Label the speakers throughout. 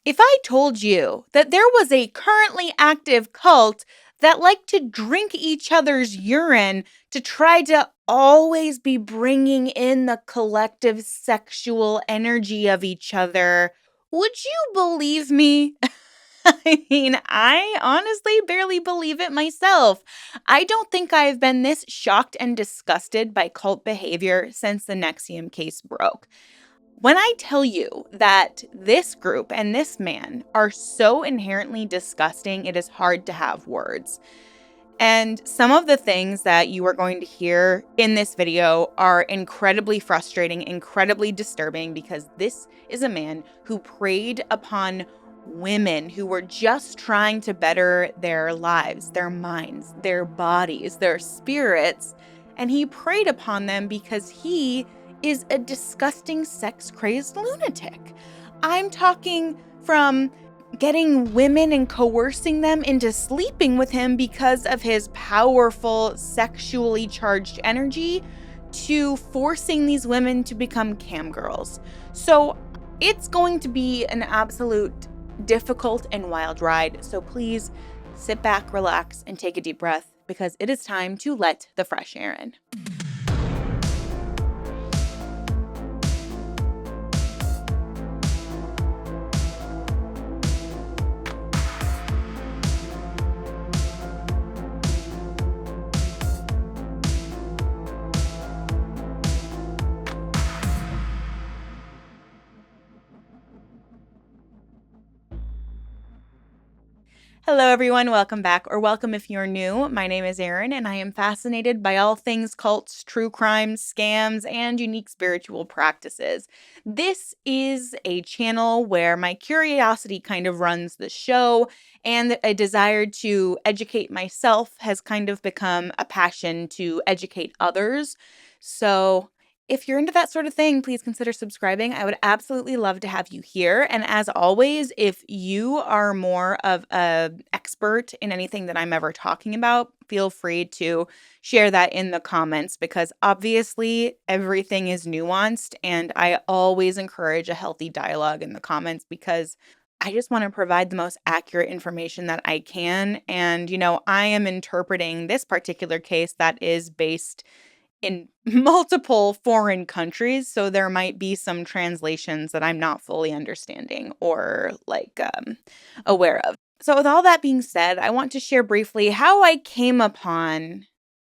Speaker 1: If I told you that there was a currently active cult that liked to drink each other's urine to try to always be bringing in the collective sexual energy of each other, would you believe me? I mean, I honestly barely believe it myself. I don't think I've been this shocked and disgusted by cult behavior since the Nexium case broke. When I tell you that this group and this man are so inherently disgusting, it is hard to have words. And some of the things that you are going to hear in this video are incredibly frustrating, incredibly disturbing, because this is a man who preyed upon women who were just trying to better their lives, their minds, their bodies, their spirits. And he preyed upon them because he is a disgusting sex-crazed lunatic. I'm talking from getting women and coercing them into sleeping with him because of his powerful sexually charged energy, to forcing these women to become cam girls. So it's going to be an absolute difficult and wild ride. So please sit back, relax, and take a deep breath, because it is time to let the fresh air in. Hello, everyone. Welcome back, or welcome if you're new. My name is Erin, and I am fascinated by all things cults, true crimes, scams, and unique spiritual practices. This is a channel where my curiosity kind of runs the show, and a desire to educate myself has kind of become a passion to educate others. So if you're into that sort of thing, please consider subscribing. I would absolutely love to have you here. And as always, if you are more of an expert in anything that I'm ever talking about, feel free to share that in the comments, because obviously everything is nuanced, and I always encourage a healthy dialogue in the comments, because I just want to provide the most accurate information that I can. And, I am interpreting this particular case that is based in multiple foreign countries, so there might be some translations that I'm not fully understanding or aware of. So with all that being said, I want to share briefly how I came upon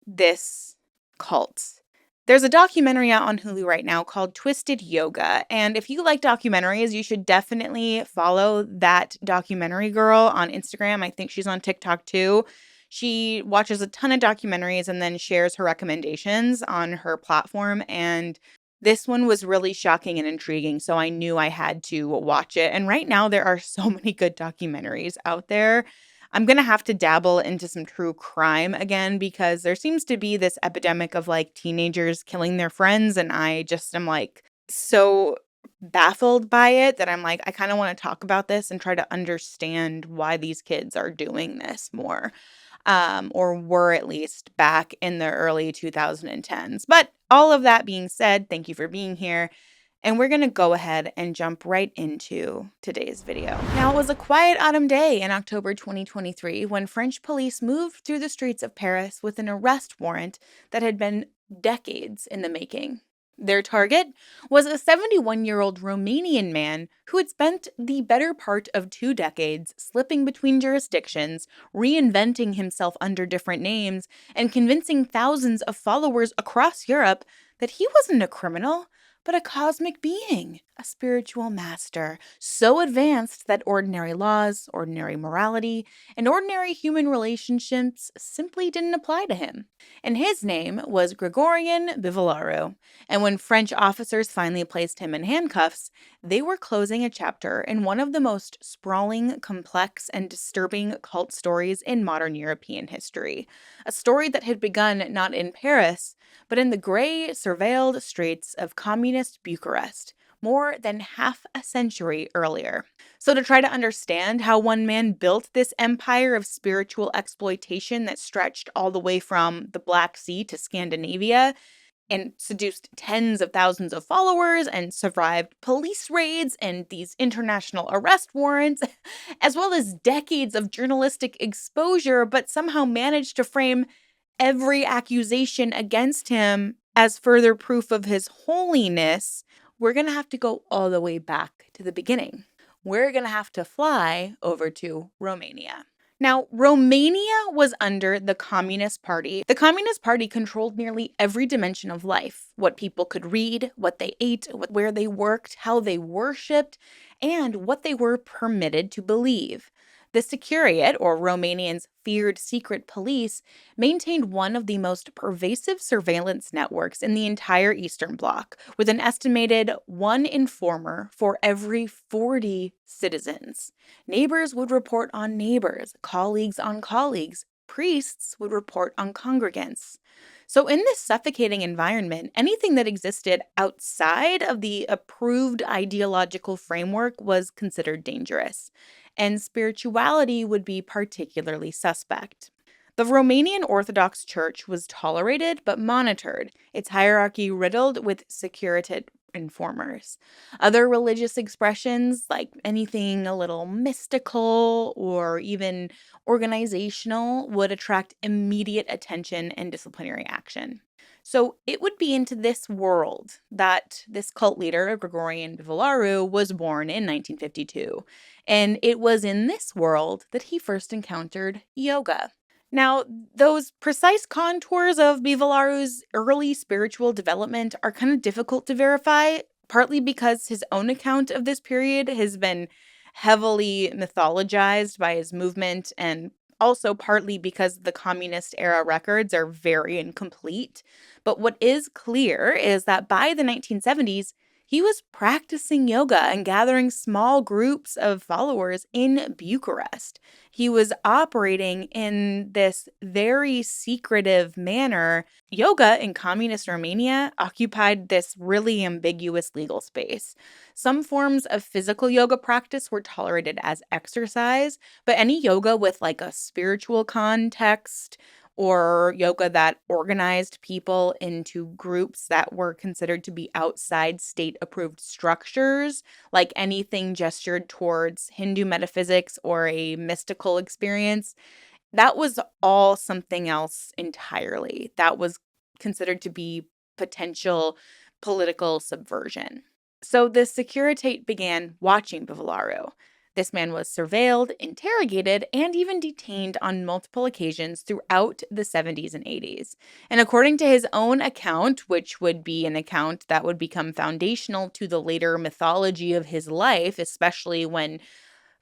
Speaker 1: this cult. There's a documentary out on Hulu right now called Twisted Yoga, and if you like documentaries, you should definitely follow that documentary girl on Instagram. I think she's on TikTok too. She watches a ton of documentaries and then shares her recommendations on her platform. And this one was really shocking and intriguing, so I knew I had to watch it. And right now, there are so many good documentaries out there. I'm going to have to dabble into some true crime again, because there seems to be this epidemic of teenagers killing their friends. And I just am so baffled by it that I kind of want to talk about this and try to understand why these kids are doing this more. Or were at least back in the early 2010s. But all of that being said, thank you for being here. And we're going to go ahead and jump right into today's video. Now, it was a quiet autumn day in October 2023 when French police moved through the streets of Paris with an arrest warrant that had been decades in the making. Their target was a 71-year-old Romanian man who had spent the better part of 2 decades slipping between jurisdictions, reinventing himself under different names, and convincing thousands of followers across Europe that he wasn't a criminal, but a cosmic being, a spiritual master, so advanced that ordinary laws, ordinary morality, and ordinary human relationships simply didn't apply to him. And his name was Gregorian Bivolaru. And when French officers finally placed him in handcuffs, they were closing a chapter in one of the most sprawling, complex, and disturbing cult stories in modern European history. A story that had begun not in Paris, but in the gray, surveilled streets of communist Bucharest, more than half a century earlier. So to try to understand how one man built this empire of spiritual exploitation that stretched all the way from the Black Sea to Scandinavia, and seduced tens of thousands of followers and survived police raids and these international arrest warrants, as well as decades of journalistic exposure, but somehow managed to frame every accusation against him as further proof of his holiness, we're going to have to go all the way back to the beginning. We're going to have to fly over to Romania. Now, Romania was under the Communist Party. The Communist Party controlled nearly every dimension of life: what people could read, what they ate, where they worked, how they worshipped, and what they were permitted to believe. The Securiat, or Romanians' feared secret police, maintained one of the most pervasive surveillance networks in the entire Eastern Bloc, with an estimated one informer for every 40 citizens. Neighbors would report on neighbors, colleagues on colleagues, priests would report on congregants. So, in this suffocating environment, anything that existed outside of the approved ideological framework was considered dangerous, and spirituality would be particularly suspect. The Romanian Orthodox Church was tolerated but monitored, its hierarchy riddled with security informers. Other religious expressions, like anything a little mystical or even organizational, would attract immediate attention and disciplinary action. So it would be into this world that this cult leader, Gregorian Bivolaru, was born in 1952. And it was in this world that he first encountered yoga. Now, those precise contours of Bivolaru's early spiritual development are kind of difficult to verify, partly because his own account of this period has been heavily mythologized by his movement, and also partly because the communist era records are very incomplete. But what is clear is that by the 1970s, he was practicing yoga and gathering small groups of followers in Bucharest. He was operating in this very secretive manner. Yoga in communist Romania occupied this really ambiguous legal space. Some forms of physical yoga practice were tolerated as exercise, but any yoga with like a spiritual context or yoga that organized people into groups that were considered to be outside state-approved structures, like anything gestured towards Hindu metaphysics or a mystical experience, that was all something else entirely. That was considered to be potential political subversion. So the Securitate began watching Bivolaru. This man was surveilled, interrogated, and even detained on multiple occasions throughout the 70s and 80s. And according to his own account, which would be an account that would become foundational to the later mythology of his life, especially when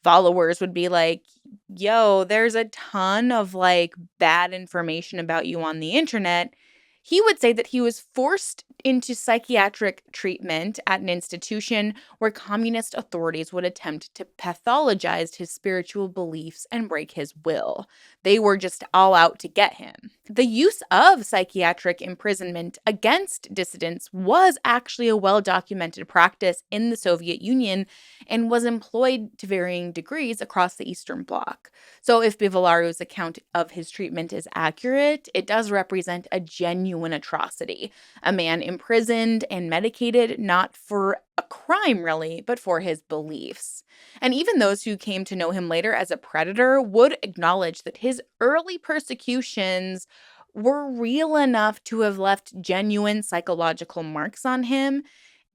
Speaker 1: followers would be like, yo, there's a ton of like bad information about you on the internet. He would say that he was forced into psychiatric treatment at an institution where communist authorities would attempt to pathologize his spiritual beliefs and break his will. They were just all out to get him. The use of psychiatric imprisonment against dissidents was actually a well-documented practice in the Soviet Union and was employed to varying degrees across the Eastern Bloc. So if Bivolaru's account of his treatment is accurate, it does represent a genuine atrocity. A man imprisoned and medicated not for a crime really, but for his beliefs. And even those who came to know him later as a predator would acknowledge that his early persecutions were real enough to have left genuine psychological marks on him.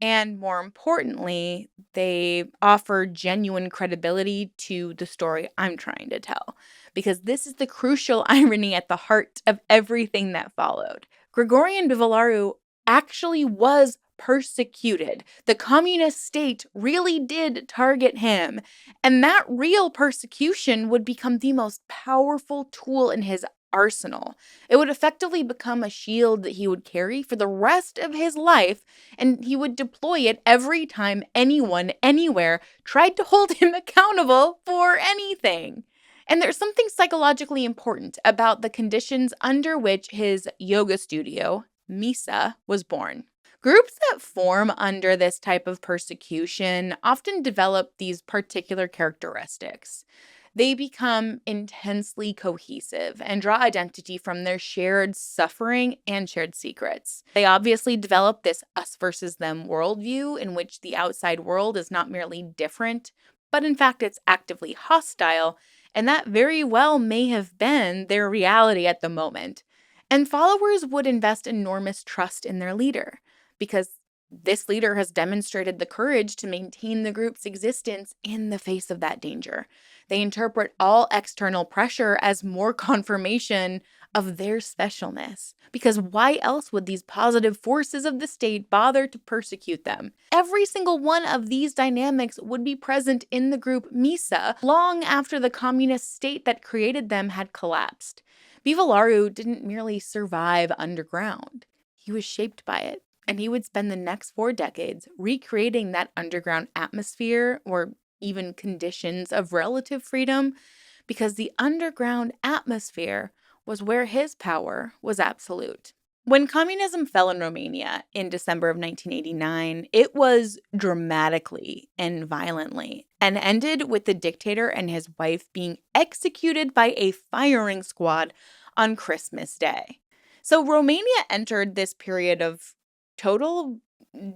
Speaker 1: And more importantly, they offer genuine credibility to the story I'm trying to tell, because this is the crucial irony at the heart of everything that followed. Gregorian Bivolaru actually was persecuted. The communist state really did target him, and that real persecution would become the most powerful tool in his arsenal. It would effectively become a shield that he would carry for the rest of his life, and he would deploy it every time anyone, anywhere, tried to hold him accountable for anything. And there's something psychologically important about the conditions under which his yoga studio, MISA, was born. Groups that form under this type of persecution often develop these particular characteristics. They become intensely cohesive and draw identity from their shared suffering and shared secrets. They obviously develop this us versus them worldview in which the outside world is not merely different, but in fact it's actively hostile, and that very well may have been their reality at the moment. And followers would invest enormous trust in their leader because this leader has demonstrated the courage to maintain the group's existence in the face of that danger. They interpret all external pressure as more confirmation of their specialness. Because why else would these positive forces of the state bother to persecute them? Every single one of these dynamics would be present in the group MISA long after the communist state that created them had collapsed. Bivolaru didn't merely survive underground, he was shaped by it. And he would spend the next 4 decades recreating that underground atmosphere or even conditions of relative freedom, because the underground atmosphere was where his power was absolute. When communism fell in Romania in December of 1989, it was dramatically and violently, and ended with the dictator and his wife being executed by a firing squad on Christmas Day. So Romania entered this period of total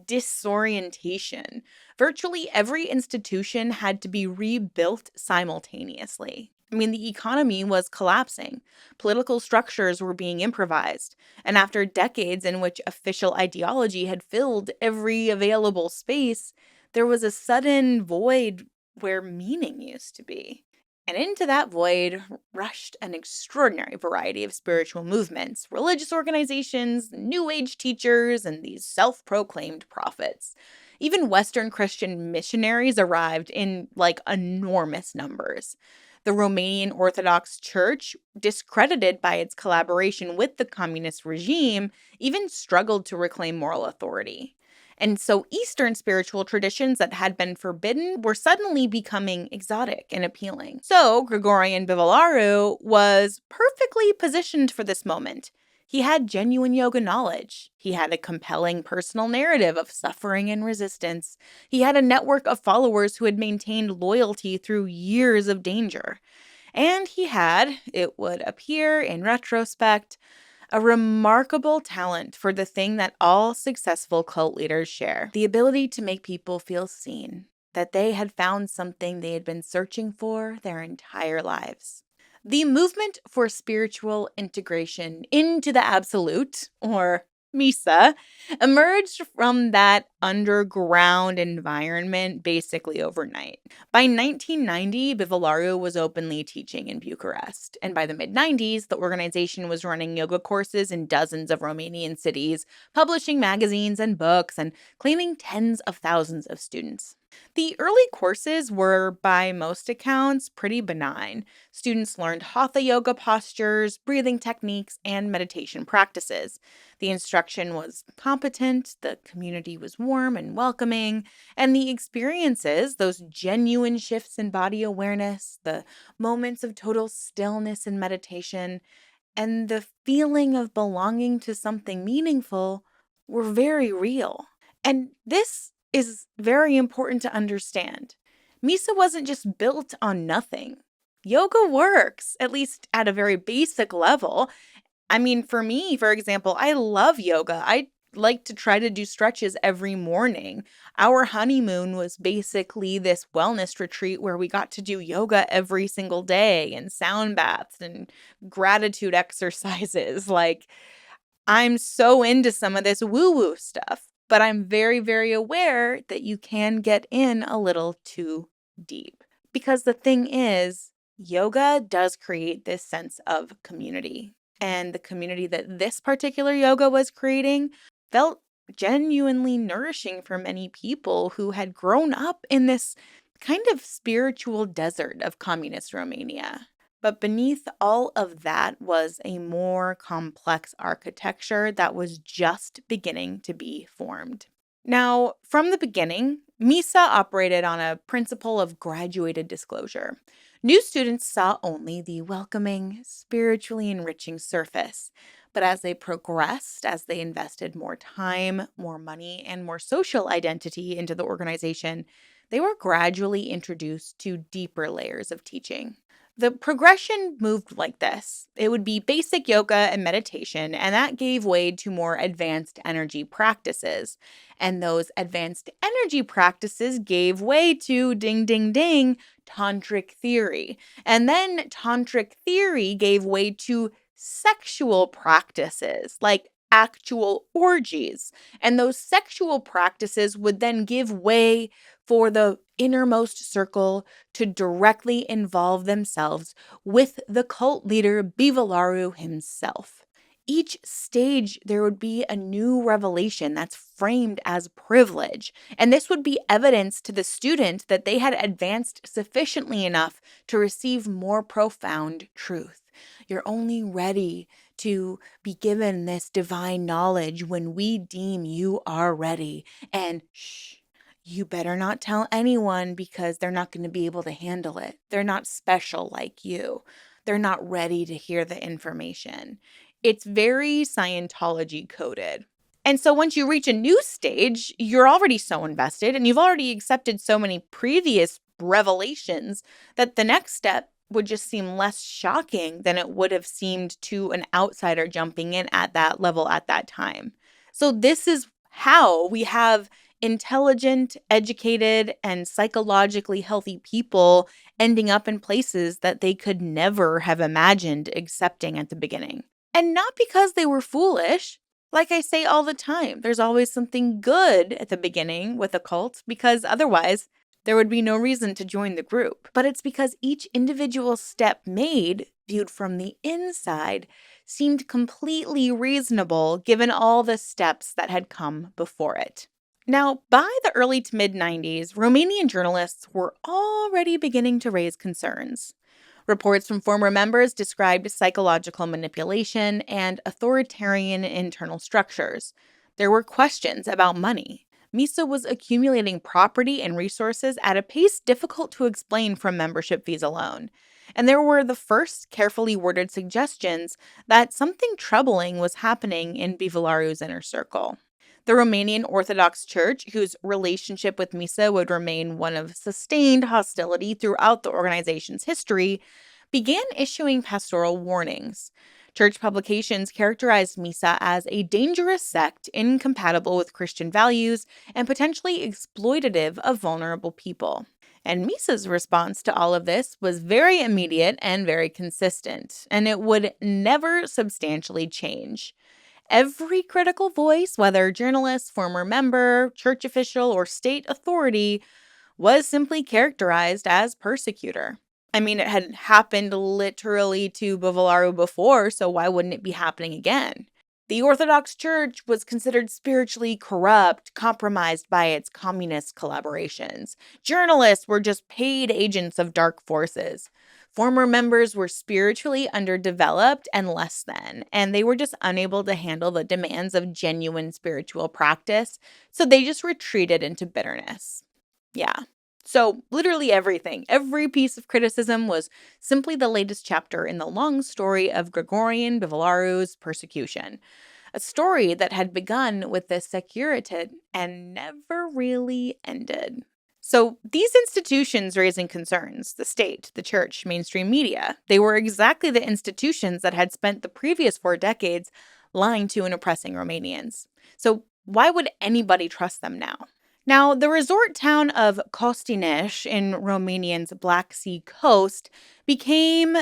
Speaker 1: disorientation. Virtually every institution had to be rebuilt simultaneously. I mean, the economy was collapsing, political structures were being improvised, and after decades in which official ideology had filled every available space, there was a sudden void where meaning used to be. And into that void rushed an extraordinary variety of spiritual movements, religious organizations, New Age teachers, and these self proclaimed prophets. Even Western Christian missionaries arrived in enormous numbers. The Romanian Orthodox Church, discredited by its collaboration with the communist regime, even struggled to reclaim moral authority. And so Eastern spiritual traditions that had been forbidden were suddenly becoming exotic and appealing. So Gregorian Bivolaru was perfectly positioned for this moment. He had genuine yoga knowledge. He had a compelling personal narrative of suffering and resistance. He had a network of followers who had maintained loyalty through years of danger. And he had, it would appear in retrospect, a remarkable talent for the thing that all successful cult leaders share: the ability to make people feel seen, that they had found something they had been searching for their entire lives. The movement for spiritual integration into the absolute, or MISA, emerged from that underground environment basically overnight. By 1990, Bivolaru was openly teaching in Bucharest, and by the mid-90s, the organization was running yoga courses in dozens of Romanian cities, publishing magazines and books, and claiming tens of thousands of students. The early courses were, by most accounts, pretty benign. Students learned hatha yoga postures, breathing techniques, and meditation practices. The instruction was competent, the community was warm and welcoming, and the experiences, those genuine shifts in body awareness, the moments of total stillness and meditation, and the feeling of belonging to something meaningful, were very real. And this is very important to understand. MISA wasn't just built on nothing. Yoga works, at least at a very basic level. I mean, for me, for example, I love yoga. I like to try to do stretches every morning. Our honeymoon was basically this wellness retreat where we got to do yoga every single day and sound baths and gratitude exercises. I'm so into some of this woo-woo stuff, but I'm very, very aware that you can get in a little too deep. Because the thing is, yoga does create this sense of community. And the community that this particular yoga was creating felt genuinely nourishing for many people who had grown up in this kind of spiritual desert of communist Romania. But beneath all of that was a more complex architecture that was just beginning to be formed. Now, from the beginning, MISA operated on a principle of graduated disclosure. New students saw only the welcoming, spiritually enriching surface. But as they progressed, as they invested more time, more money, and more social identity into the organization, they were gradually introduced to deeper layers of teaching. The progression moved like this. It would be basic yoga and meditation, and that gave way to more advanced energy practices. And those advanced energy practices gave way to ding, ding, ding, tantric theory. And then tantric theory gave way to sexual practices like actual orgies. And those sexual practices would then give way for the innermost circle to directly involve themselves with the cult leader Bivolaru himself. Each stage, there would be a new revelation that's framed as privilege. And this would be evidence to the student that they had advanced sufficiently enough to receive more profound truth. You're only ready to be given this divine knowledge when we deem you are ready. And shh, you better not tell anyone because they're not going to be able to handle it. They're not special like you. They're not ready to hear the information. It's very Scientology coded. And so once you reach a new stage, you're already so invested and you've already accepted so many previous revelations that the next step would just seem less shocking than it would have seemed to an outsider jumping in at that level at that time. So this is how we have intelligent, educated, and psychologically healthy people ending up in places that they could never have imagined accepting at the beginning. And not because they were foolish. Like I say all the time, there's always something good at the beginning with a cult because otherwise there would be no reason to join the group. But it's because each individual step made, viewed from the inside, seemed completely reasonable given all the steps that had come before it. Now, by the early to mid 90s, Romanian journalists were already beginning to raise concerns. Reports from former members described psychological manipulation and authoritarian internal structures. There were questions about money. MISA was accumulating property and resources at a pace difficult to explain from membership fees alone. And there were the first carefully worded suggestions that something troubling was happening in Bivolaru's inner circle. The Romanian Orthodox Church, whose relationship with MISA would remain one of sustained hostility throughout the organization's history, began issuing pastoral warnings. Church publications characterized MISA as a dangerous sect incompatible with Christian values and potentially exploitative of vulnerable people. And MISA's response to all of this was very immediate and very consistent, and it would never substantially change. Every critical voice, whether journalist, former member, church official, or state authority, was simply characterized as persecutor. I mean, it had happened literally to Bivolaru before, so why wouldn't it be happening again? The Orthodox Church was considered spiritually corrupt, compromised by its communist collaborations. Journalists were just paid agents of dark forces. Former members were spiritually underdeveloped and less than, and they were just unable to handle the demands of genuine spiritual practice, so they just retreated into bitterness. Yeah. So, literally everything, every piece of criticism was simply the latest chapter in the long story of Gregorian Bivolaru's persecution. A story that had begun with the Securitate and never really ended. So, these institutions raising concerns, the state, the church, mainstream media, they were exactly the institutions that had spent the previous 4 decades lying to and oppressing Romanians. So, why would anybody trust them now? Now, the resort town of Costinești in Romanian's Black Sea coast became,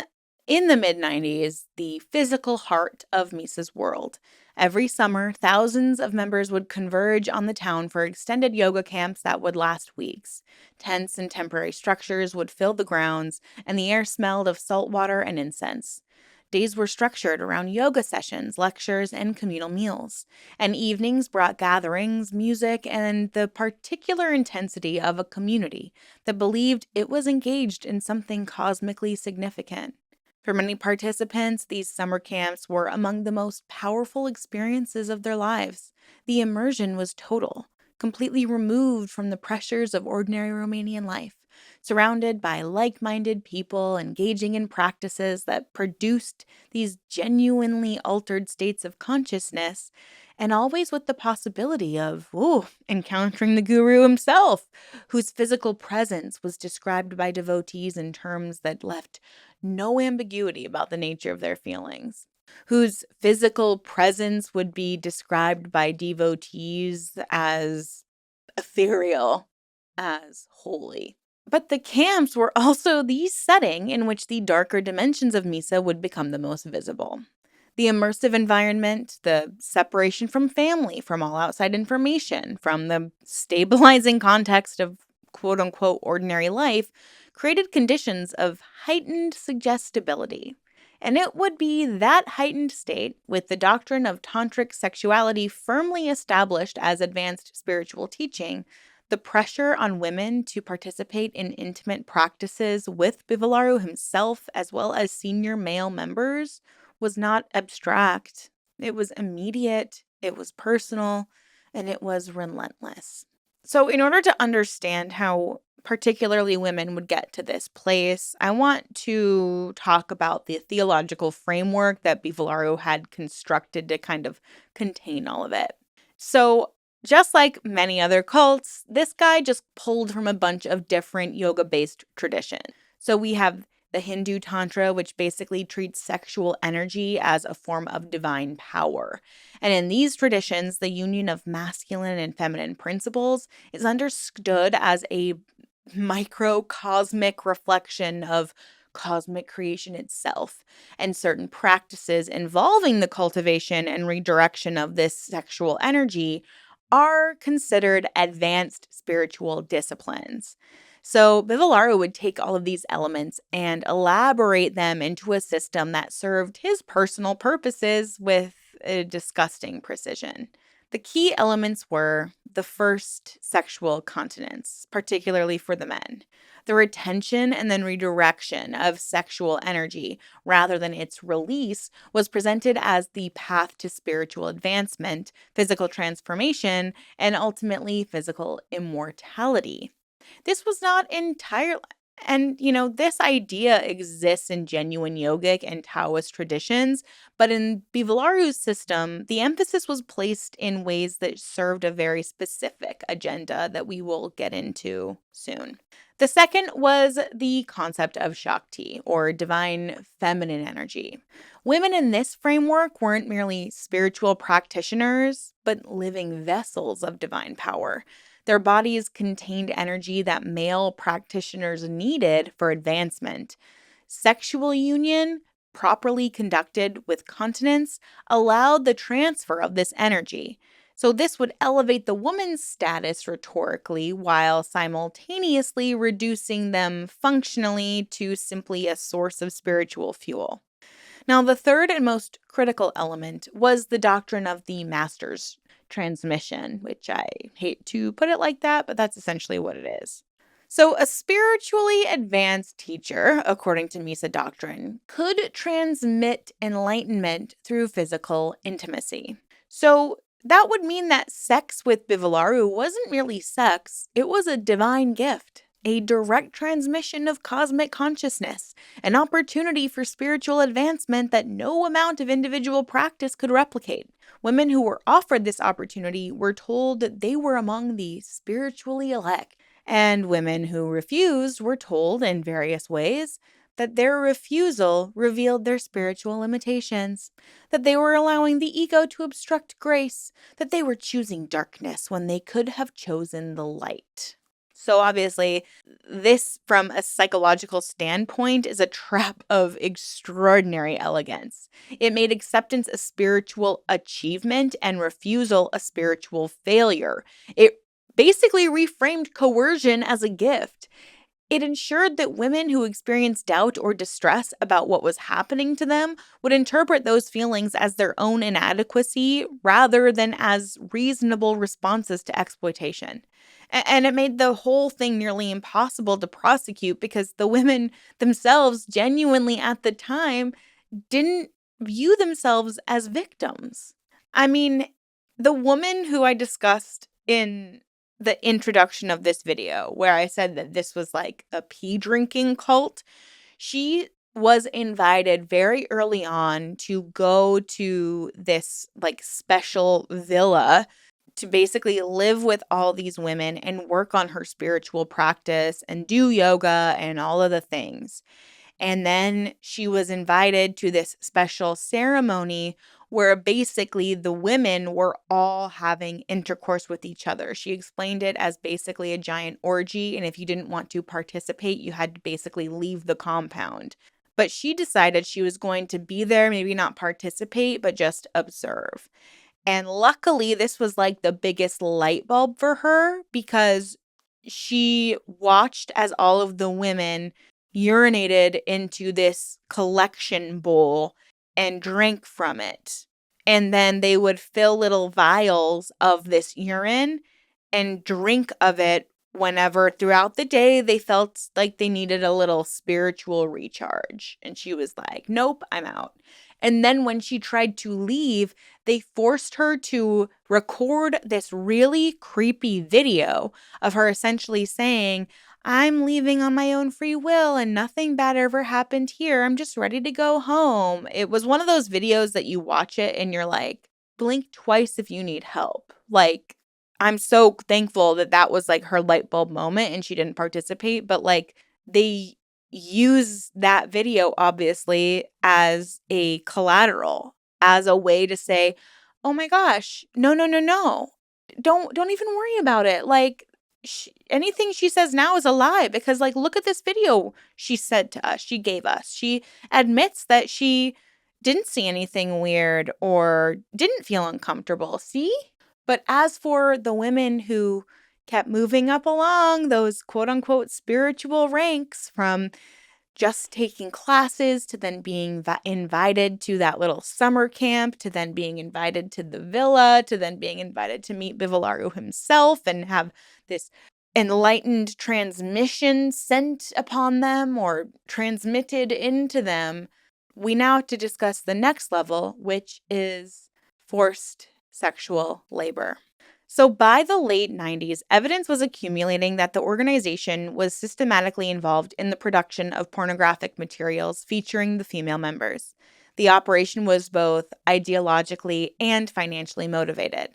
Speaker 1: in the mid 90s, the physical heart of MISA's world. Every summer, thousands of members would converge on the town for extended yoga camps that would last weeks. Tents and temporary structures would fill the grounds, and the air smelled of salt water and incense. Days were structured around yoga sessions, lectures, and communal meals. And evenings brought gatherings, music, and the particular intensity of a community that believed it was engaged in something cosmically significant. For many participants, these summer camps were among the most powerful experiences of their lives. The immersion was total, completely removed from the pressures of ordinary Romanian life. surrounded by like-minded people engaging in practices that produced these genuinely altered states of consciousness, and always with the possibility of, encountering the guru himself, whose physical presence was described by devotees in terms that left no ambiguity about the nature of their feelings, whose physical presence would be described by devotees as ethereal, as holy. But the camps were also the setting in which the darker dimensions of MISA would become the most visible. The immersive environment, the separation from family, from all outside information, from the stabilizing context of quote unquote ordinary life, created conditions of heightened suggestibility. And it would be that heightened state, with the doctrine of tantric sexuality firmly established as advanced spiritual teaching, the pressure on women to participate in intimate practices with Bivolaru himself, as well as senior male members, was not abstract. It was immediate, it was personal, and it was relentless. So, in order to understand how particularly women would get to this place, I want to talk about the theological framework that Bivolaru had constructed to kind of contain all of it. So, just like many other cults, this guy just pulled from a bunch of different yoga-based traditions. So we have the Hindu Tantra, which basically treats sexual energy as a form of divine power. And in these traditions, the union of masculine and feminine principles is understood as a microcosmic reflection of cosmic creation itself, and certain practices involving the cultivation and redirection of this sexual energy are considered advanced spiritual disciplines. So, Bivolaru would take all of these elements and elaborate them into a system that served his personal purposes with a disgusting precision. The key elements were the first, sexual continence, particularly for the men, the retention and then redirection of sexual energy rather than its release was presented as the path to spiritual advancement, physical transformation, and ultimately physical immortality. This was not entirely. And, this idea exists in genuine yogic and Taoist traditions, but in Bivolaru's system, the emphasis was placed in ways that served a very specific agenda that we will get into soon. The second was the concept of Shakti, or divine feminine energy. Women in this framework weren't merely spiritual practitioners, but living vessels of divine power. Their bodies contained energy that male practitioners needed for advancement. Sexual union, properly conducted with continence, allowed the transfer of this energy. So, this would elevate the woman's status rhetorically while simultaneously reducing them functionally to simply a source of spiritual fuel. Now, the third and most critical element was the doctrine of the master's transmission, which I hate to put it like that, but that's essentially what it is. So, a spiritually advanced teacher, according to MISA doctrine, could transmit enlightenment through physical intimacy. So, that would mean that sex with Bivolaru wasn't merely sex, it was a divine gift, a direct transmission of cosmic consciousness, an opportunity for spiritual advancement that no amount of individual practice could replicate. Women who were offered this opportunity were told that they were among the spiritually elect, and women who refused were told in various ways that their refusal revealed their spiritual limitations, that they were allowing the ego to obstruct grace, that they were choosing darkness when they could have chosen the light. So obviously, this from a psychological standpoint is a trap of extraordinary elegance. It made acceptance a spiritual achievement and refusal a spiritual failure. It basically reframed coercion as a gift. It ensured that women who experienced doubt or distress about what was happening to them would interpret those feelings as their own inadequacy rather than as reasonable responses to exploitation. And it made the whole thing nearly impossible to prosecute because the women themselves, genuinely at the time, didn't view themselves as victims. I mean, the woman who I discussed in the introduction of this video where I said that this was like a pee drinking cult. She was invited very early on to go to this like special villa to basically live with all these women and work on her spiritual practice and do yoga and all of the things. And then she was invited to this special ceremony where basically the women were all having intercourse with each other. She explained it as basically a giant orgy. And if you didn't want to participate, you had to basically leave the compound. But she decided she was going to be there, maybe not participate, but just observe. And luckily, this was like the biggest light bulb for her because she watched as all of the women urinated into this collection bowl and drank from it. And then they would fill little vials of this urine and drink of it whenever throughout the day they felt like they needed a little spiritual recharge. And she was like, nope, I'm out. And then when she tried to leave, they forced her to record this really creepy video of her essentially saying, I'm leaving on my own free will and nothing bad ever happened here. I'm just ready to go home. It was one of those videos that you watch it and you're like, blink twice if you need help. Like, I'm so thankful that that was like her light bulb moment and she didn't participate. But like, they use that video obviously as a collateral, as a way to say, oh my gosh, no, no, no, no. Don't even worry about it. Like, anything she says now is a lie because like look at this video she said to us, she gave us. She admits that she didn't see anything weird or didn't feel uncomfortable. See? But as for the women who kept moving up along those quote unquote spiritual ranks from just taking classes to then being invited to that little summer camp, to then being invited to the villa, to then being invited to meet Bivolaru himself and have this enlightened transmission sent upon them or transmitted into them, we now have to discuss the next level, which is forced sexual labor. So by the late 90s, evidence was accumulating that the organization was systematically involved in the production of pornographic materials featuring the female members. The operation was both ideologically and financially motivated.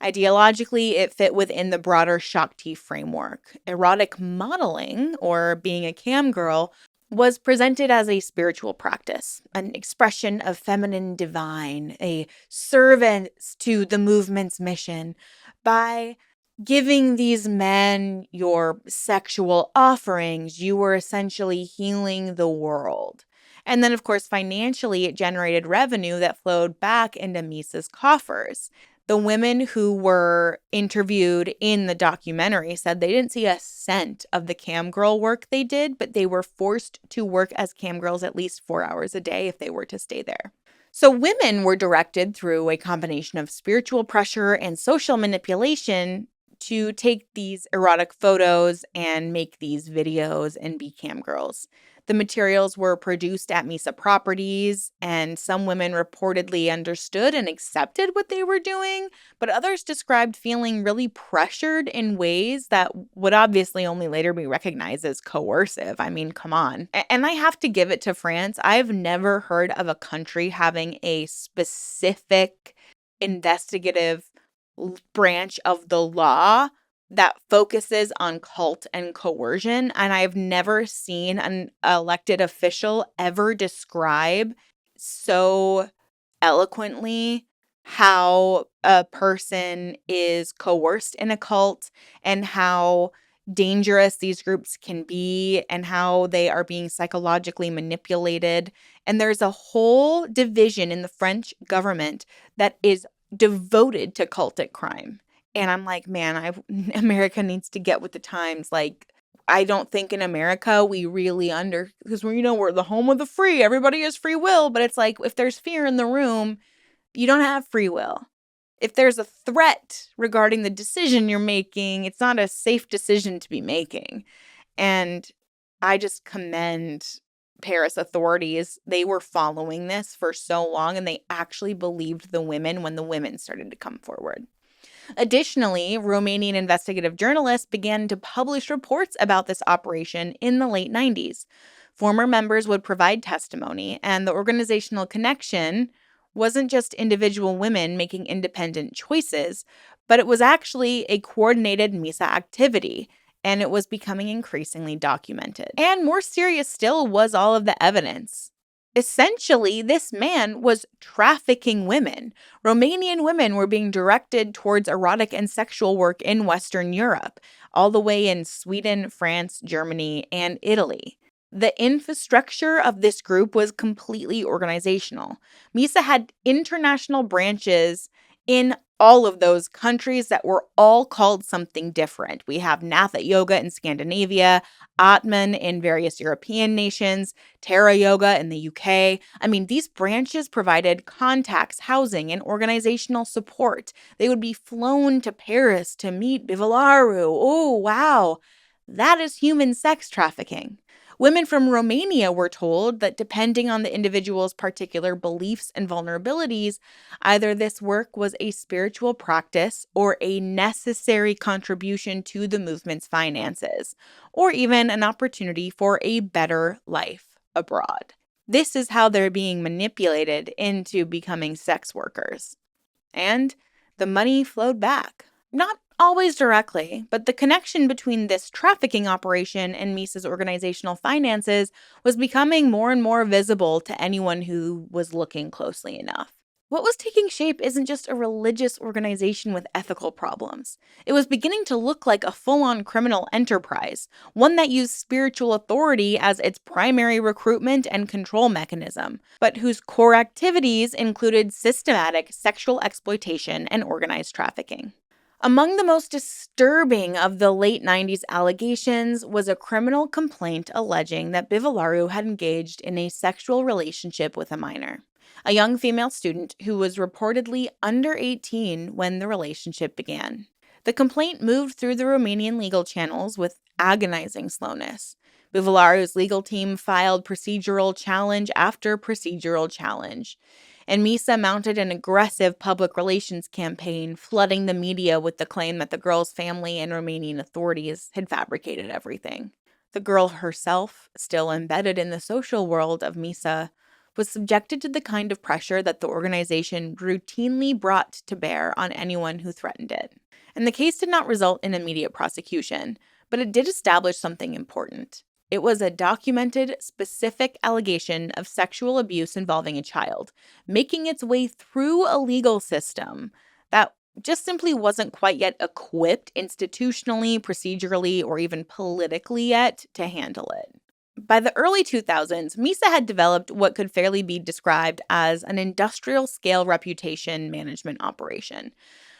Speaker 1: Ideologically, it fit within the broader Shakti framework. Erotic modeling, or being a cam girl, was presented as a spiritual practice, an expression of feminine divine, a service to the movement's mission. By giving these men your sexual offerings, you were essentially healing the world. And then, of course, financially, it generated revenue that flowed back into MISA's coffers. The women who were interviewed in the documentary said they didn't see a cent of the cam girl work they did, but they were forced to work as cam girls at least 4 hours a day if they were to stay there. So women were directed through a combination of spiritual pressure and social manipulation to take these erotic photos and make these videos and be cam girls. The materials were produced at MISA properties, and some women reportedly understood and accepted what they were doing, but others described feeling really pressured in ways that would obviously only later be recognized as coercive. I mean, come on. And I have to give it to France. I've never heard of a country having a specific investigative branch of the law that focuses on cult and coercion. And I've never seen an elected official ever describe so eloquently how a person is coerced in a cult and how dangerous these groups can be and how they are being psychologically manipulated. And there's a whole division in the French government that is devoted to cultic crime. And I'm like, man, America needs to get with the times. Like, I don't think in America we really because we're the home of the free. Everybody has free will. But it's like, if there's fear in the room, you don't have free will. If there's a threat regarding the decision you're making, it's not a safe decision to be making. And I just commend Paris authorities. They were following this for so long and they actually believed the women when the women started to come forward. Additionally, Romanian investigative journalists began to publish reports about this operation in the late 90s. Former members would provide testimony, and the organizational connection wasn't just individual women making independent choices, but it was actually a coordinated MISA activity, and it was becoming increasingly documented. And more serious still was all of the evidence. Essentially, this man was trafficking women. Romanian women were being directed towards erotic and sexual work in Western Europe, all the way in Sweden, France, Germany, and Italy. The infrastructure of this group was completely organizational. MISA had international branches in all of those countries that were all called something different. We have Natha Yoga in Scandinavia, Atman in various European nations, Terra Yoga in the UK. I mean, these branches provided contacts, housing, and organizational support. They would be flown to Paris to meet Bivolaru. Oh, wow. That is human sex trafficking. Women from Romania were told that depending on the individual's particular beliefs and vulnerabilities, either this work was a spiritual practice or a necessary contribution to the movement's finances, or even an opportunity for a better life abroad. This is how they're being manipulated into becoming sex workers. And the money flowed back. Not always directly, but the connection between this trafficking operation and MISA's organizational finances was becoming more and more visible to anyone who was looking closely enough. What was taking shape isn't just a religious organization with ethical problems. It was beginning to look like a full-on criminal enterprise, one that used spiritual authority as its primary recruitment and control mechanism, but whose core activities included systematic sexual exploitation and organized trafficking. Among the most disturbing of the late 90s allegations was a criminal complaint alleging that Bivolaru had engaged in a sexual relationship with a minor, a young female student who was reportedly under 18 when the relationship began. The complaint moved through the Romanian legal channels with agonizing slowness. Bivolaru's legal team filed procedural challenge after procedural challenge, and MISA mounted an aggressive public relations campaign, flooding the media with the claim that the girl's family and Romanian authorities had fabricated everything. The girl herself, still embedded in the social world of MISA, was subjected to the kind of pressure that the organization routinely brought to bear on anyone who threatened it. And the case did not result in immediate prosecution, but it did establish something important. It was a documented, specific allegation of sexual abuse involving a child, making its way through a legal system that just simply wasn't quite yet equipped institutionally, procedurally, or even politically yet to handle it. By the early 2000s, MISA had developed what could fairly be described as an industrial-scale reputation management operation.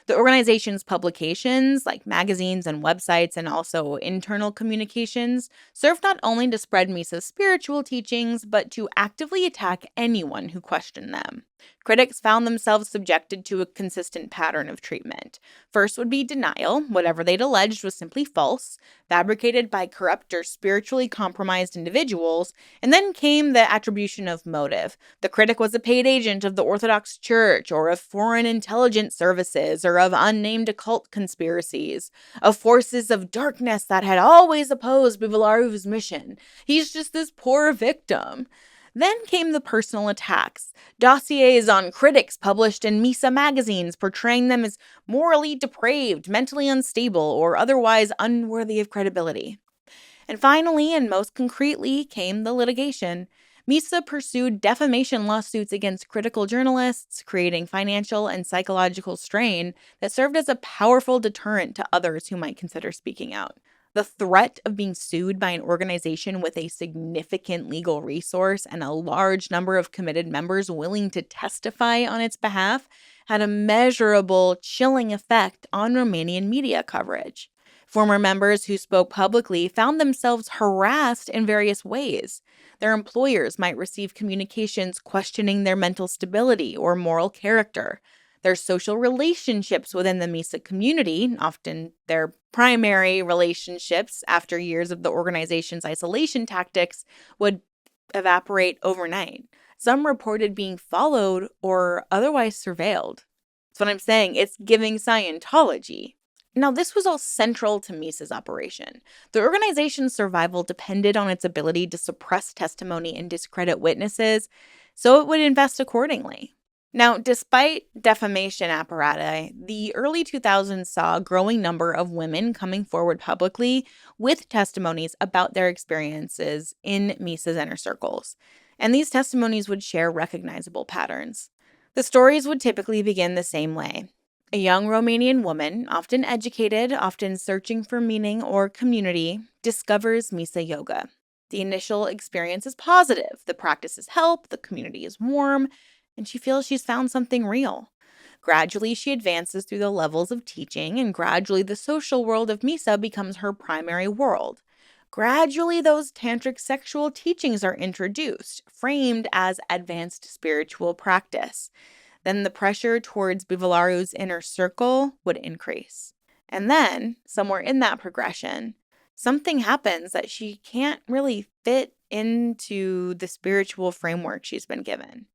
Speaker 1: The organization's publications, like magazines and websites, and also internal communications, served not only to spread MISA's spiritual teachings, but to actively attack anyone who questioned them. Critics found themselves subjected to a consistent pattern of treatment. First would be denial. Whatever they'd alleged was simply false, fabricated by corrupt or spiritually compromised individuals, and then came the attribution of motive. The critic was a paid agent of the Orthodox Church, or of foreign intelligence services, or of unnamed occult conspiracies, of forces of darkness that had always opposed Bivolaru's mission. He's just this poor victim. Then came the personal attacks, dossiers on critics published in MISA magazines portraying them as morally depraved, mentally unstable, or otherwise unworthy of credibility. And finally, and most concretely, came the litigation. MISA pursued defamation lawsuits against critical journalists, creating financial and psychological strain that served as a powerful deterrent to others who might consider speaking out. The threat of being sued by an organization with a significant legal resource and a large number of committed members willing to testify on its behalf had a measurable, chilling effect on Romanian media coverage. Former members who spoke publicly found themselves harassed in various ways. Their employers might receive communications questioning their mental stability or moral character. Their social relationships within the MISA community, often their primary relationships after years of the organization's isolation tactics, would evaporate overnight. Some reported being followed or otherwise surveilled. That's what I'm saying. It's giving Scientology. Now, this was all central to MISA's operation. The organization's survival depended on its ability to suppress testimony and discredit witnesses, so it would invest accordingly. Now, despite defamation apparatus, the early 2000s saw a growing number of women coming forward publicly with testimonies about their experiences in MISA's inner circles. And these testimonies would share recognizable patterns. The stories would typically begin the same way. A young Romanian woman, often educated, often searching for meaning or community, discovers MISA yoga. The initial experience is positive. The practices help, the community is warm, and she feels she's found something real. Gradually, she advances through the levels of teaching, and gradually the social world of MISA becomes her primary world. Gradually, those tantric sexual teachings are introduced, framed as advanced spiritual practice. Then the pressure towards Bivolaru's inner circle would increase. And then, somewhere in that progression, something happens that she can't really fit into the spiritual framework she's been given.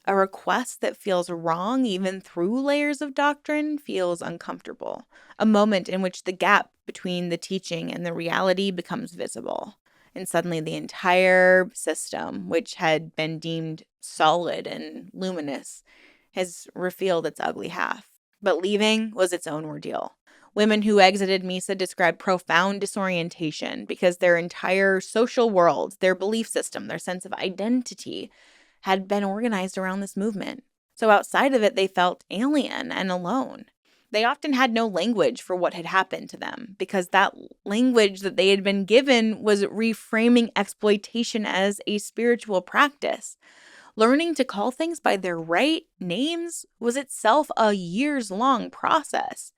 Speaker 1: A request that feels wrong, even through layers of doctrine, feels uncomfortable. A moment in which the gap between the teaching and the reality becomes visible. And suddenly the entire system, which had been deemed solid and luminous, has revealed its ugly half. But leaving was its own ordeal. Women who exited MISA described profound disorientation because their entire social world, their belief system, their sense of identity had been organized around this movement. So outside of it, they felt alien and alone. They often had no language for what had happened to them because that language that they had been given was reframing exploitation as a spiritual practice. Learning to call things by their right names was itself a years-long process.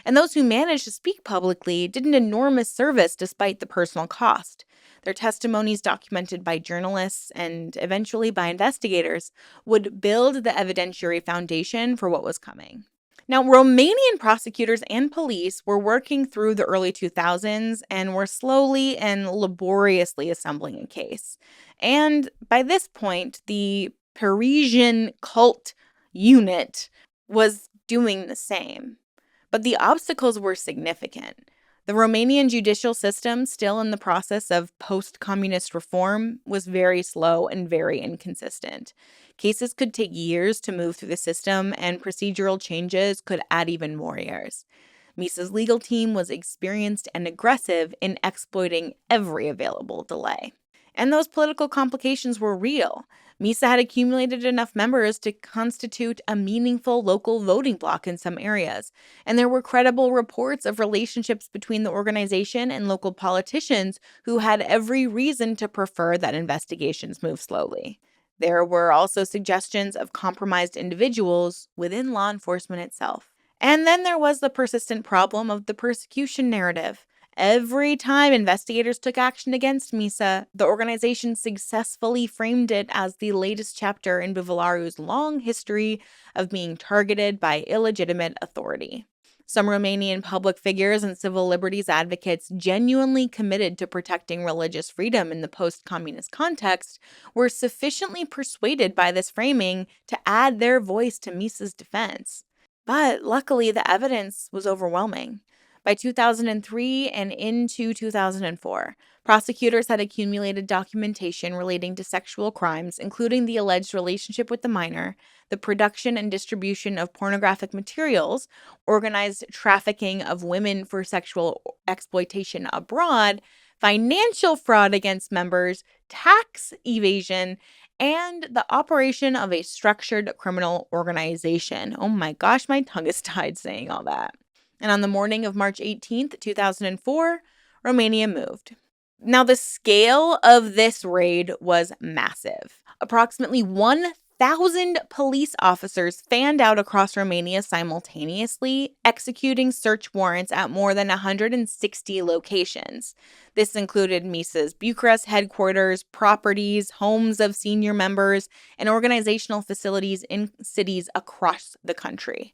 Speaker 1: And those who managed to speak publicly did an enormous service despite the personal cost. Their testimonies, documented by journalists and eventually by investigators, would build the evidentiary foundation for what was coming. Now, Romanian prosecutors and police were working through the early 2000s and were slowly and laboriously assembling a case. And by this point, the Parisian cult unit was doing the same. But the obstacles were significant. The Romanian judicial system, still in the process of post-communist reform, was very slow and very inconsistent. Cases could take years to move through the system, and procedural changes could add even more years. MISA's legal team was experienced and aggressive in exploiting every available delay. And those political complications were real. MISA had accumulated enough members to constitute a meaningful local voting bloc in some areas, and there were credible reports of relationships between the organization and local politicians who had every reason to prefer that investigations move slowly. There were also suggestions of compromised individuals within law enforcement itself. And then there was the persistent problem of the persecution narrative. Every time investigators took action against MISA, the organization successfully framed it as the latest chapter in Bivolaru's long history of being targeted by illegitimate authority. Some Romanian public figures and civil liberties advocates genuinely committed to protecting religious freedom in the post-communist context were sufficiently persuaded by this framing to add their voice to MISA's defense. But luckily, the evidence was overwhelming. By 2003 and into 2004, prosecutors had accumulated documentation relating to sexual crimes, including the alleged relationship with the minor, the production and distribution of pornographic materials, organized trafficking of women for sexual exploitation abroad, financial fraud against members, tax evasion, and the operation of a structured criminal organization. Oh my gosh, my tongue is tied saying all that. And on the morning of March 18th, 2004, Romania moved. Now, the scale of this raid was massive. Approximately 1,000 police officers fanned out across Romania simultaneously, executing search warrants at more than 160 locations. This included MISA's Bucharest headquarters, properties, homes of senior members, and organizational facilities in cities across the country.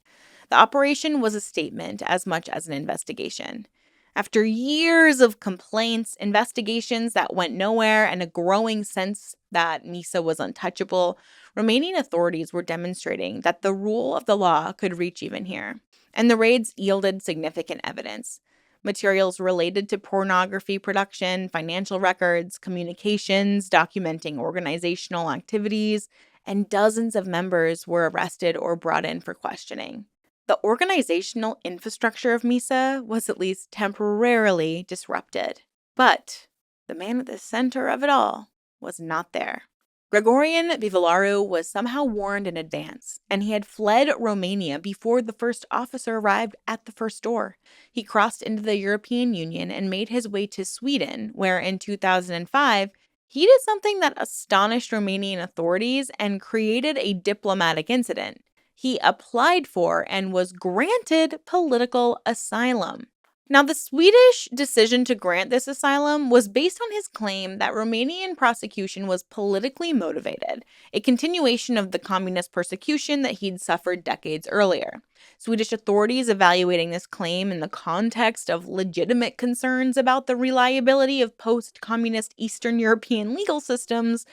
Speaker 1: The operation was a statement as much as an investigation. After years of complaints, investigations that went nowhere, and a growing sense that MISA was untouchable, Romanian authorities were demonstrating that the rule of the law could reach even here. And the raids yielded significant evidence. Materials related to pornography production, financial records, communications, documenting organizational activities, and dozens of members were arrested or brought in for questioning. The organizational infrastructure of MISA was at least temporarily disrupted. But the man at the center of it all was not there. Gregorian Bivolaru was somehow warned in advance, and he had fled Romania before the first officer arrived at the first door. He crossed into the European Union and made his way to Sweden, where in 2005, he did something that astonished Romanian authorities and created a diplomatic incident. He applied for and was granted political asylum. Now, the Swedish decision to grant this asylum was based on his claim that Romanian prosecution was politically motivated, a continuation of the communist persecution that he'd suffered decades earlier. Swedish authorities, evaluating this claim in the context of legitimate concerns about the reliability of post-communist Eastern European legal systems,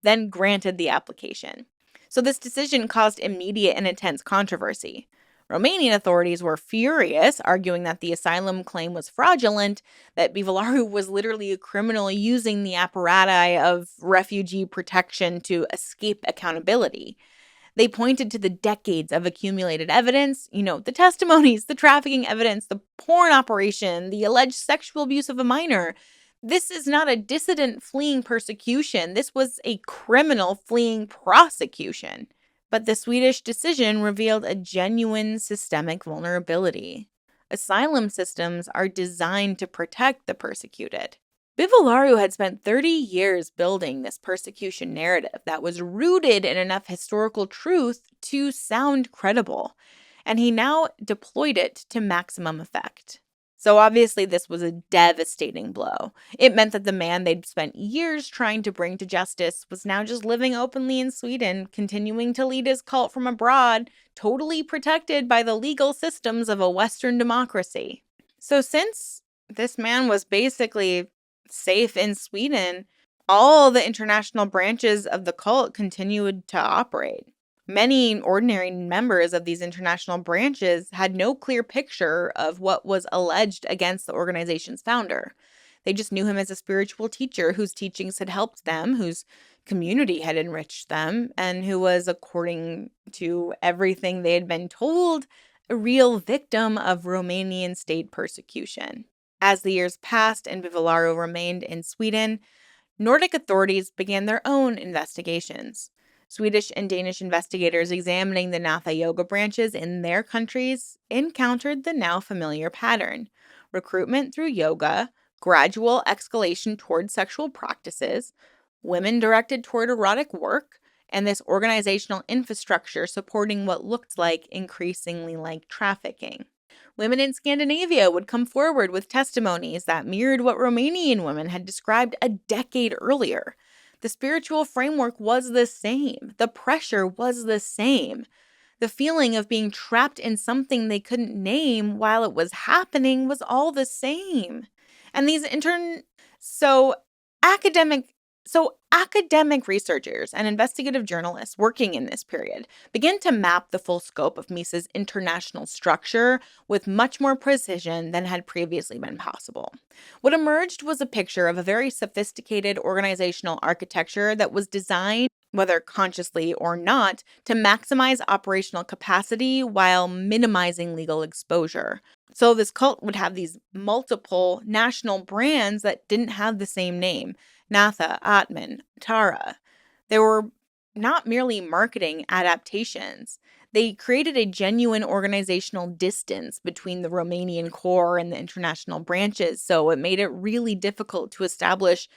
Speaker 1: then granted the application. So this decision caused immediate and intense controversy. Romanian authorities were furious, arguing that the asylum claim was fraudulent, that Bivolaru was literally a criminal using the apparatus of refugee protection to escape accountability. They pointed to the decades of accumulated evidence, the testimonies, the trafficking evidence, the porn operation, the alleged sexual abuse of a minor. This is not a dissident fleeing persecution. This was a criminal fleeing prosecution. But the Swedish decision revealed a genuine systemic vulnerability. Asylum systems are designed to protect the persecuted. Bivolaru had spent 30 years building this persecution narrative that was rooted in enough historical truth to sound credible, and he now deployed it to maximum effect. So obviously this was a devastating blow. It meant that the man they'd spent years trying to bring to justice was now just living openly in Sweden, continuing to lead his cult from abroad, totally protected by the legal systems of a Western democracy. So since this man was basically safe in Sweden, all the international branches of the cult continued to operate. Many ordinary members of these international branches had no clear picture of what was alleged against the organization's founder. They just knew him as a spiritual teacher whose teachings had helped them, whose community had enriched them, and who was, according to everything they had been told, a real victim of Romanian state persecution. As the years passed and Bivolaru remained in Sweden, Nordic authorities began their own investigations. Swedish and Danish investigators examining the Natha yoga branches in their countries encountered the now familiar pattern: recruitment through yoga, gradual escalation toward sexual practices, women directed toward erotic work, and this organizational infrastructure supporting what looked like increasingly like trafficking. Women in Scandinavia would come forward with testimonies that mirrored what Romanian women had described a decade earlier. The spiritual framework was the same. The pressure was the same. The feeling of being trapped in something they couldn't name while it was happening was all the same. And these academic researchers and investigative journalists working in this period began to map the full scope of MISA's international structure with much more precision than had previously been possible. What emerged was a picture of a very sophisticated organizational architecture that was designed, whether consciously or not, to maximize operational capacity while minimizing legal exposure. So this cult would have these multiple national brands that didn't have the same name: Natha, Atman, Tara. They were not merely marketing adaptations. They created a genuine organizational distance between the Romanian core and the international branches, so it made it really difficult to establish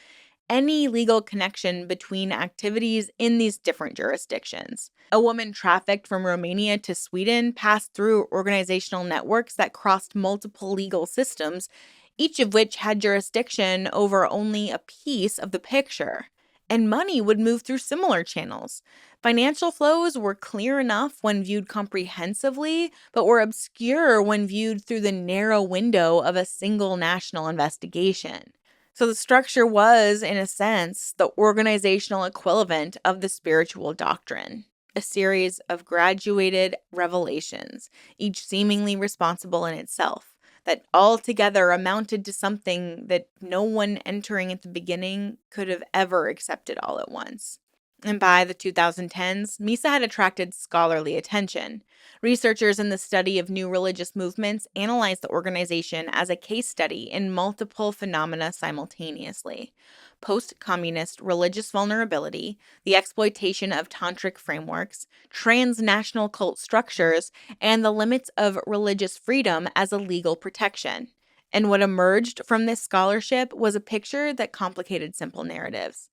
Speaker 1: any legal connection between activities in these different jurisdictions. A woman trafficked from Romania to Sweden passed through organizational networks that crossed multiple legal systems, each of which had jurisdiction over only a piece of the picture. and money would move through similar channels. Financial flows were clear enough when viewed comprehensively, but were obscure when viewed through the narrow window of a single national investigation. So the structure was, in a sense, the organizational equivalent of the spiritual doctrine, a series of graduated revelations, each seemingly responsible in itself, that altogether amounted to something that no one entering at the beginning could have ever accepted all at once. And by the 2010s, MISA had attracted scholarly attention. Researchers in the study of new religious movements analyzed the organization as a case study in multiple phenomena simultaneously: post communist religious vulnerability, the exploitation of tantric frameworks, transnational cult structures, and the limits of religious freedom as a legal protection. And what emerged from this scholarship was a picture that complicated simple narratives.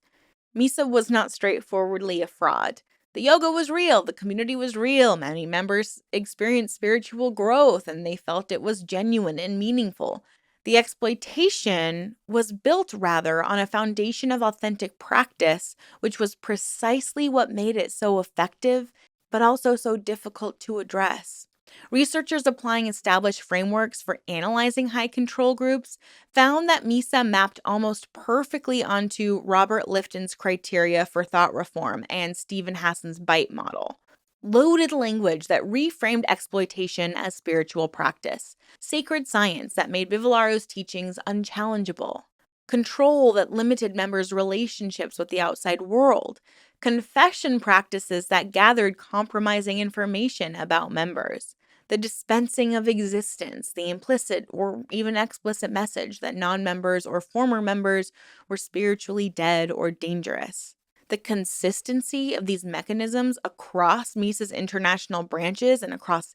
Speaker 1: MISA was not straightforwardly a fraud. The yoga was real, the community was real, many members experienced spiritual growth, and they felt it was genuine and meaningful. The exploitation was built rather on a foundation of authentic practice, which was precisely what made it so effective, but also so difficult to address. Researchers applying established frameworks for analyzing high control groups found that MISA mapped almost perfectly onto Robert Lifton's criteria for thought reform and Stephen Hassan's BITE model. Loaded language that reframed exploitation as spiritual practice, sacred science that made Bivolaru's teachings unchallengeable, control that limited members' relationships with the outside world, confession practices that gathered compromising information about members, the dispensing of existence, the implicit or even explicit message that non-members or former members were spiritually dead or dangerous. The consistency of these mechanisms across MISA's international branches and across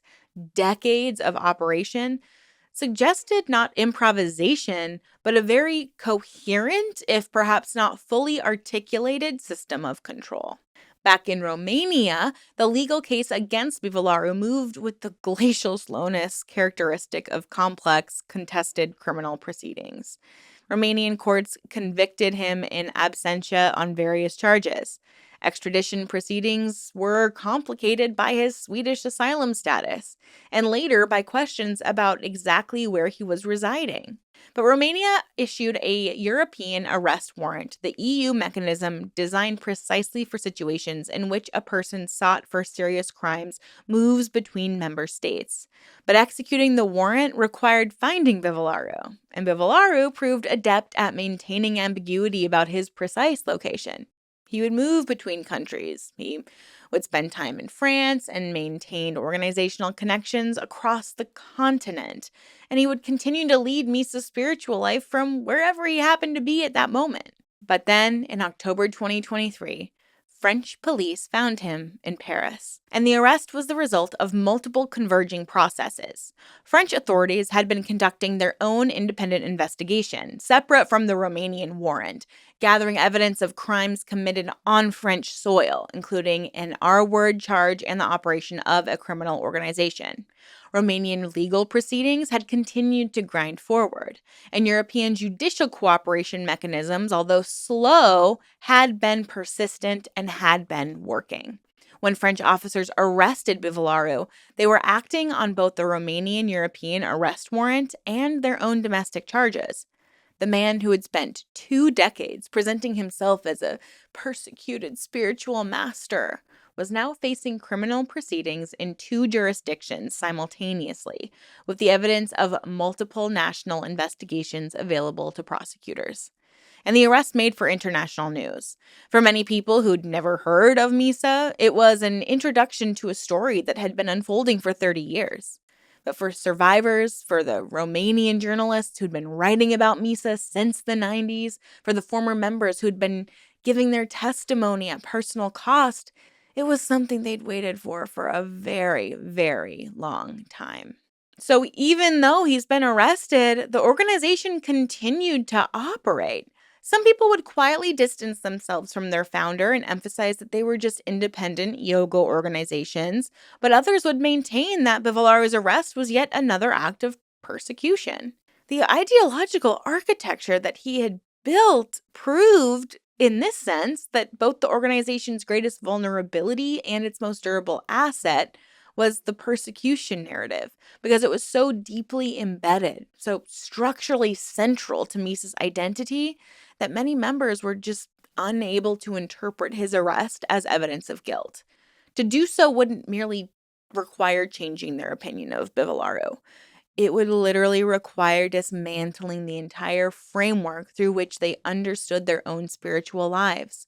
Speaker 1: decades of operation suggested not improvisation, but a very coherent, if perhaps not fully articulated, system of control. Back in Romania, the legal case against Bivolaru moved with the glacial slowness characteristic of complex, contested criminal proceedings. Romanian courts convicted him in absentia on various charges. Extradition proceedings were complicated by his Swedish asylum status, and later by questions about exactly where he was residing. But Romania issued a European arrest warrant, the EU mechanism designed precisely for situations in which a person sought for serious crimes moves between member states. But executing the warrant required finding Bivolaru, and Bivolaru proved adept at maintaining ambiguity about his precise location. He would move between countries. He would spend time in France and maintained organizational connections across the continent. And he would continue to lead Misa's spiritual life from wherever he happened to be at that moment. But then, in October 2023, French police found him in Paris, and the arrest was the result of multiple converging processes. French authorities had been conducting their own independent investigation, separate from the Romanian warrant, gathering evidence of crimes committed on French soil, including an R-word charge and the operation of a criminal organization. Romanian legal proceedings had continued to grind forward, and European judicial cooperation mechanisms, although slow, had been persistent and had been working. When French officers arrested Bivolaru, they were acting on both the Romanian European arrest warrant and their own domestic charges. The man who had spent 2 decades presenting himself as a persecuted spiritual master was now facing criminal proceedings in 2 jurisdictions simultaneously, with the evidence of multiple national investigations available to prosecutors. And the arrest made for international news. For many people who'd never heard of MISA, it was an introduction to a story that had been unfolding for 30 years. But for survivors, for the Romanian journalists who'd been writing about MISA since the 90s, for the former members who'd been giving their testimony at personal cost, it was something they'd waited for a very, very long time. So even though he's been arrested, the organization continued to operate. Some people would quietly distance themselves from their founder and emphasize that they were just independent yoga organizations, but others would maintain that Bivolaru's arrest was yet another act of persecution. The ideological architecture that he had built proved in this sense that both the organization's greatest vulnerability and its most durable asset was the persecution narrative, because it was so deeply embedded, so structurally central to MISA's identity, that many members were just unable to interpret his arrest as evidence of guilt. To do so wouldn't merely require changing their opinion of Bivolaru. It would literally require dismantling the entire framework through which they understood their own spiritual lives,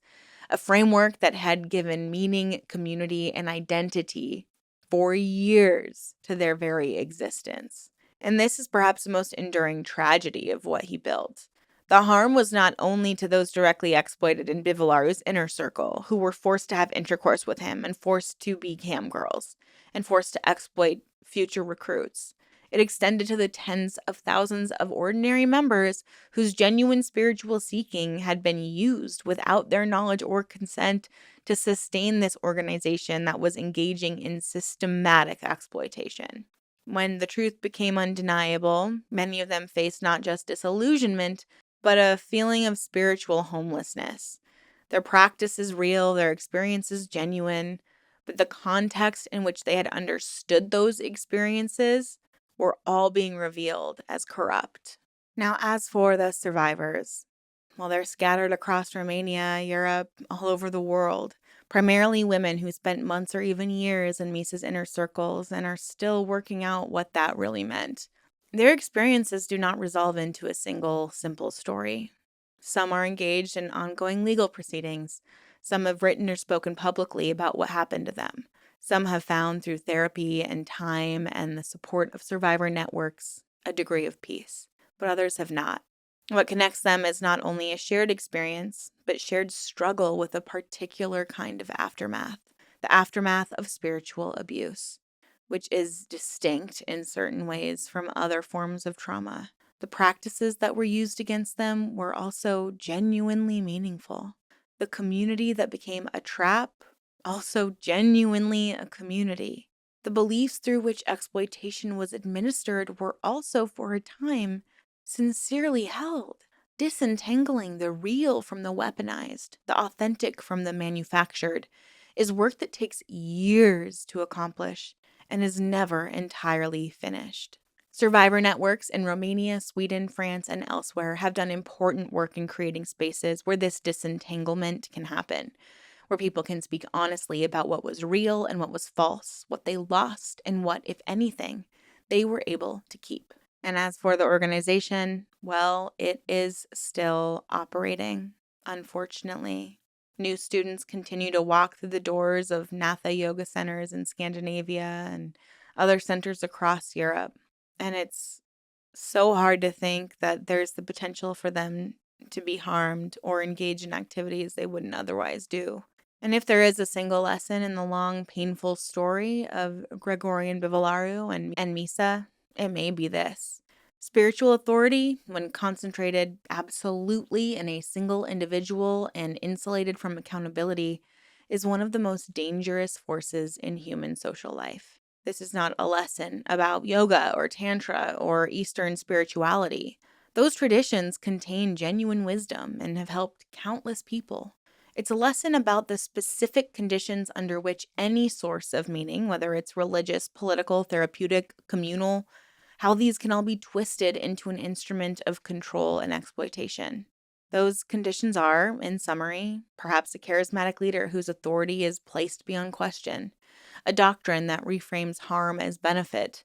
Speaker 1: a framework that had given meaning, community, and identity for years to their very existence. And this is perhaps the most enduring tragedy of what he built. The harm was not only to those directly exploited in Bivolaru's inner circle, who were forced to have intercourse with him and forced to be cam girls, and forced to exploit future recruits. It extended to the tens of thousands of ordinary members whose genuine spiritual seeking had been used without their knowledge or consent to sustain this organization that was engaging in systematic exploitation. When the truth became undeniable, many of them faced not just disillusionment, but a feeling of spiritual homelessness. Their practice is real, their experience is genuine, but the context in which they had understood those experiences were all being revealed as corrupt. Now, as for the survivors, well, they're scattered across Romania, Europe, all over the world, primarily women who spent months or even years in Misa's inner circles and are still working out what that really meant. Their experiences do not resolve into a single, simple story. Some are engaged in ongoing legal proceedings. Some have written or spoken publicly about what happened to them. Some have found through therapy and time and the support of survivor networks a degree of peace, but others have not. What connects them is not only a shared experience, but shared struggle with a particular kind of aftermath, the aftermath of spiritual abuse, which is distinct in certain ways from other forms of trauma. The practices that were used against them were also genuinely meaningful. The community that became a trap, also genuinely a community. The beliefs through which exploitation was administered were also, for a time, sincerely held. Disentangling the real from the weaponized, the authentic from the manufactured, is work that takes years to accomplish and is never entirely finished. Survivor networks in Romania, Sweden, France, and elsewhere have done important work in creating spaces where this disentanglement can happen, where people can speak honestly about what was real and what was false, what they lost, and what, if anything, they were able to keep. And as for the organization, well, it is still operating, unfortunately. New students continue to walk through the doors of Natha yoga centers in Scandinavia and other centers across Europe. And it's so hard to think that there's the potential for them to be harmed or engage in activities they wouldn't otherwise do. And if there is a single lesson in the long, painful story of Gregorian Bivolaru and MISA, it may be this. Spiritual authority, when concentrated absolutely in a single individual and insulated from accountability, is one of the most dangerous forces in human social life. This is not a lesson about yoga or tantra or Eastern spirituality. Those traditions contain genuine wisdom and have helped countless people. It's a lesson about the specific conditions under which any source of meaning, whether it's religious, political, therapeutic, communal, how these can all be twisted into an instrument of control and exploitation. Those conditions are, in summary, perhaps a charismatic leader whose authority is placed beyond question, a doctrine that reframes harm as benefit,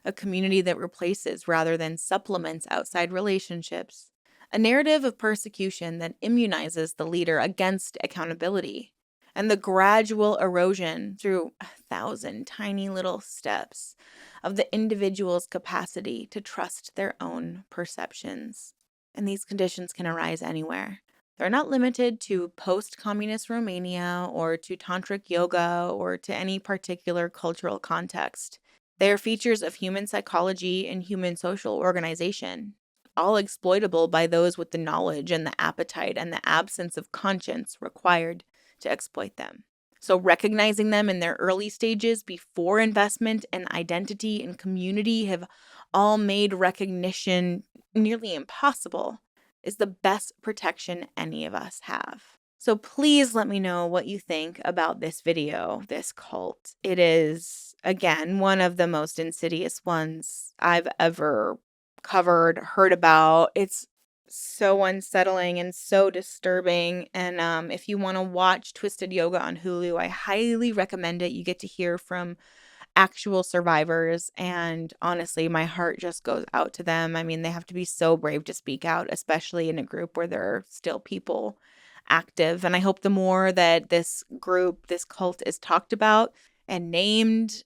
Speaker 1: a community that replaces rather than supplements outside relationships, a narrative of persecution that immunizes the leader against accountability, and the gradual erosion through 1,000 tiny little steps of the individual's capacity to trust their own perceptions. And these conditions can arise anywhere. They're not limited to post-communist Romania or to Tantric yoga or to any particular cultural context. They are features of human psychology and human social organization, all exploitable by those with the knowledge and the appetite and the absence of conscience required to exploit them. So recognizing them in their early stages before investment and identity and community have all made recognition nearly impossible. is the best protection any of us have. So please let me know what you think about this video, this cult. It is, again, one of the most insidious ones I've ever covered, heard about. It's so unsettling and so disturbing. And if you want to watch Twisted Yoga on Hulu, I highly recommend it. You get to hear from actual survivors, and honestly, my heart just goes out to them. I mean, they have to be so brave to speak out, especially in a group where there are still people active. And I hope the more that this group, this cult, is talked about and named,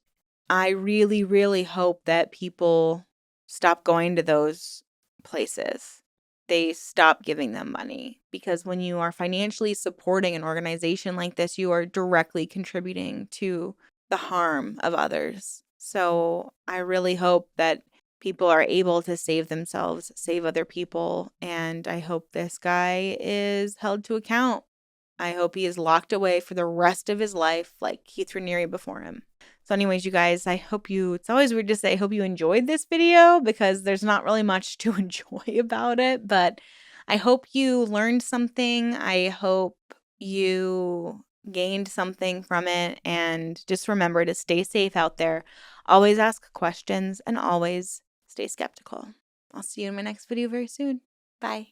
Speaker 1: I really, really hope that people stop going to those places. They stop giving them money, because when you are financially supporting an organization like this, you are directly contributing to the harm of others. So I really hope that people are able to save themselves, save other people, and I hope this guy is held to account. I hope he is locked away for the rest of his life like Keith Raniere before him. So anyways, you guys, it's always weird to say I hope you enjoyed this video, because there's not really much to enjoy about it, but I hope you learned something. I hope you gained something from it, and just remember to stay safe out there. Always ask questions and always stay skeptical. I'll see you in my next video very soon. Bye.